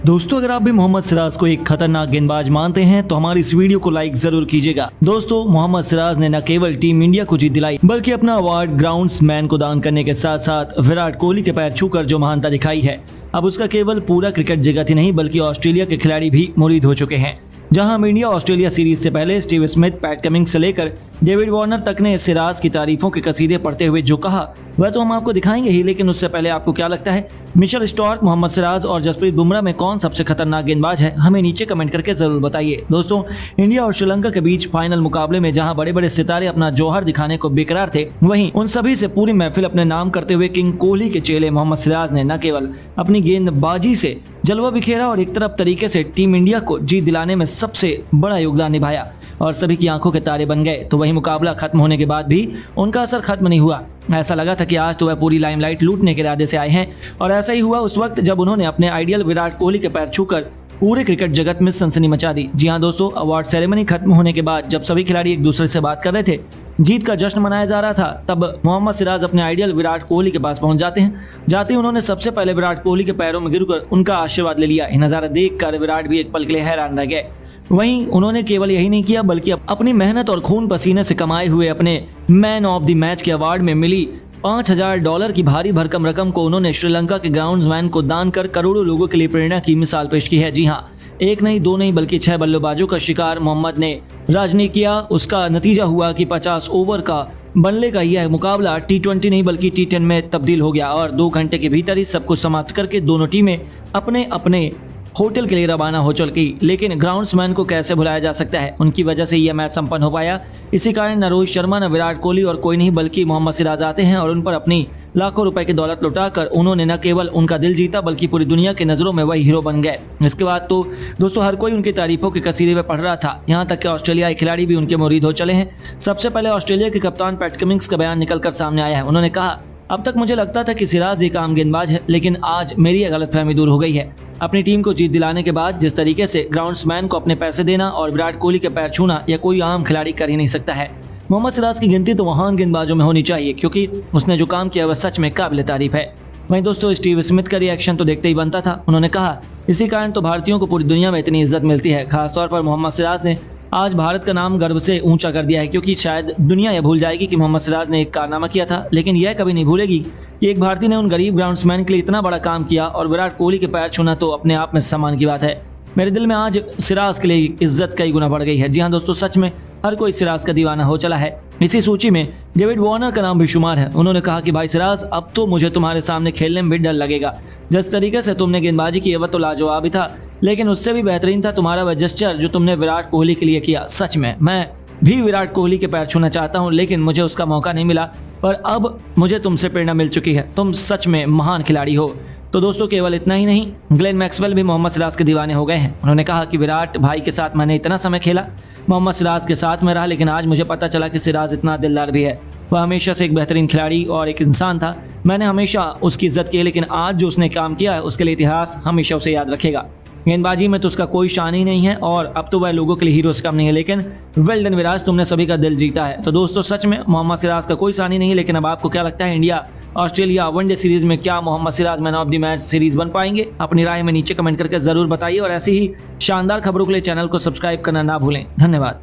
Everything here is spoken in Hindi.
दोस्तों, अगर आप भी मोहम्मद सिराज को एक खतरनाक गेंदबाज मानते हैं तो हमारी इस वीडियो को लाइक जरूर कीजिएगा। दोस्तों, मोहम्मद सिराज ने न केवल टीम इंडिया को जीत दिलाई बल्कि अपना अवार्ड ग्राउंड्समैन को दान करने के साथ साथ विराट कोहली के पैर छूकर जो महानता दिखाई है, अब उसका केवल पूरा क्रिकेट जगत ही नहीं बल्कि ऑस्ट्रेलिया के खिलाड़ी भी मुरीद हो चुके हैं। जहां हम इंडिया ऑस्ट्रेलिया सीरीज से पहले स्टीव स्मिथ, पैट कमिंस से लेकर डेविड वार्नर तक ने सिराज की तारीफों के कसीदे पढ़ते हुए जो कहा वह तो हम आपको दिखाएंगे ही, लेकिन उससे पहले आपको क्या लगता है, मिचेल स्टार्क, मोहम्मद सिराज और जसप्रीत बुमराह में कौन सबसे खतरनाक गेंदबाज है? हमें नीचे कमेंट करके जरूर बताइए। दोस्तों, इंडिया और श्रीलंका के बीच फाइनल मुकाबले में जहां बड़े बड़े सितारे अपना जौहर दिखाने को बेकरार थे, वहीं उन सभी से पूरी महफिल अपने नाम करते हुए किंग कोहली के चेले मोहम्मद सिराज ने न केवल अपनी गेंदबाजी से जलवा बिखेरा और एक तरफ तरीके से टीम इंडिया को जीत दिलाने में सबसे बड़ा योगदान निभाया और सभी की आंखों के तारे बन गए, तो वही मुकाबला खत्म होने के बाद भी उनका असर खत्म नहीं हुआ। ऐसा लगा था कि आज तो वह पूरी लाइमलाइट लूटने के इरादे से आए हैं और ऐसा ही हुआ उस वक्त जब उन्होंने अपने आइडियल विराट कोहली के पैर छूकर पूरे क्रिकेट जगत में सनसनी मचा दी। जी हाँ दोस्तों, अवार्ड सेरेमनी खत्म होने के बाद जब सभी खिलाड़ी एक दूसरे से बात कर रहे थे, जीत का जश्न मनाया जा रहा था, तब मोहम्मद सिराज अपने आइडियल विराट कोहली के पास पहुंच जाते हैं। जाते ही उन्होंने सबसे पहले विराट कोहली के पैरों में गिरकर उनका आशीर्वाद ले लिया। ये नजारा देखकर विराट भी एक पल के लिए हैरान रह गए। वहीं उन्होंने केवल यही नहीं किया बल्कि अपनी मेहनत और खून पसीने से कमाए हुए अपने मैन ऑफ द मैच के अवार्ड में मिली $5000 की भारी भरकम रकम को उन्होंने श्रीलंका के ग्राउंड्समैन को दान कर करोड़ों लोगों के लिए प्रेरणा की मिसाल पेश की है। जी हाँ, एक नहीं दो नहीं बल्कि 6 बल्लेबाजों का शिकार मोहम्मद ने राजनी किया। उसका नतीजा हुआ कि 50 ओवर का बनने का यह मुकाबला T20 नहीं बल्कि T10 में तब्दील हो गया और 2 घंटे के भीतर ही सब कुछ समाप्त करके दोनों टीमें अपने अपने होटल के लिए रवाना हो चुकी। लेकिन ग्राउंड्समैन को कैसे भुलाया जा सकता है, उनकी वजह से यह मैच संपन्न हो पाया। इसी कारण न रोहित शर्मा, न विराट कोहली और कोई नहीं बल्कि मोहम्मद सिराज आते हैं और उन पर अपनी लाखों रुपए की दौलत लुटाकर उन्होंने न केवल उनका दिल जीता बल्कि पूरी दुनिया की नज़रों में वही हीरो बन गए। इसके बाद तो दोस्तों हर कोई उनकी तारीफों के कसीदे में पढ़ रहा था, यहाँ तक कि ऑस्ट्रेलियाई खिलाड़ी भी उनके मुरीद हो चले हैं। सबसे पहले ऑस्ट्रेलिया के कप्तान पैट कमिंस का बयान निकलकर सामने आया है। उन्होंने कहा, अब तक मुझे लगता था कि सिराज एक आम गेंदबाज है, लेकिन आज मेरी यह गलतफहमी दूर हो गई है। अपनी टीम को जीत दिलाने के बाद जिस तरीके से ग्राउंड्समैन को अपने पैसे देना और विराट कोहली के पैर छूना, यह कोई आम खिलाड़ी कर ही नहीं सकता है। मोहम्मद सिराज की गिनती तो महान गेंदबाजों में होनी चाहिए क्योंकि उसने जो काम किया वह सच में काबिल तारीफ है। वहीं दोस्तों, स्टीव स्मिथ का रिएक्शन तो देखते ही बनता था। उन्होंने कहा, इसी कारण तो भारतीयों को पूरी दुनिया में इतनी इज्जत मिलती है। खासतौर पर मोहम्मद सिराज ने आज भारत का नाम गर्व से ऊंचा कर दिया है, क्योंकि शायद दुनिया यह भूल जाएगी कि मोहम्मद सिराज ने एक कारनामा किया था, लेकिन यह कभी नहीं भूलेगी कि एक भारतीय ने उन गरीब ग्राउंड्समैन के लिए इतना बड़ा काम किया और विराट कोहली के पैर छूना तो अपने आप में सम्मान की बात है। मेरे दिल में आज सिराज के लिए इज्जत कई गुना बढ़ गई है। जी हाँ दोस्तों, सच में हर कोई सिराज का दीवाना हो चला है। इसी सूची में डेविड वार्नर का नाम भी शुमार है। उन्होंने कहा कि भाई सिराज, अब तो मुझे तुम्हारे सामने खेलने में भी डर लगेगा। जिस तरीके से तुमने गेंदबाजी की वह तो लाजवाब ही था, लेकिन उससे भी बेहतरीन था तुम्हारा वह जेस्चर जो तुमने विराट कोहली के लिए किया। सच में मैं भी विराट कोहली के पैर छूना चाहता हूं, लेकिन मुझे उसका मौका नहीं मिला, पर अब मुझे तुमसे प्रेरणा मिल चुकी है। तुम सच में महान खिलाड़ी हो। तो दोस्तों, केवल इतना ही नहीं, ग्लेन मैक्सवेल भी मोहम्मद सिराज के दीवाने हो गए हैं। उन्होंने कहा कि विराट भाई के साथ मैंने इतना समय खेला, मोहम्मद सिराज के साथ में रहा, लेकिन आज मुझे पता चला कि सिराज इतना दिलदार भी है। वह हमेशा से एक बेहतरीन खिलाड़ी और एक इंसान था। मैंने हमेशा उसकी इज्जत की, लेकिन आज जो उसने काम किया है उसके लिए इतिहास हमेशा उसे याद रखेगा। गेंदबाजी में तो उसका कोई शान ही नहीं है और अब तो वह लोगों के लिए हीरो से कम नहीं है, लेकिन वेल डन विराज, तुमने सभी का दिल जीता है। तो दोस्तों, सच में मोहम्मद सिराज का कोई शान ही नहीं है, लेकिन अब आपको क्या लगता है, इंडिया ऑस्ट्रेलिया वनडे सीरीज में क्या Mohammed Siraj man of the match series बन पाएंगे? अपनी राय में नीचे कमेंट करके जरूर बताइए और ऐसी ही शानदार खबरों के लिए चैनल को सब्सक्राइब करना ना भूलें। धन्यवाद।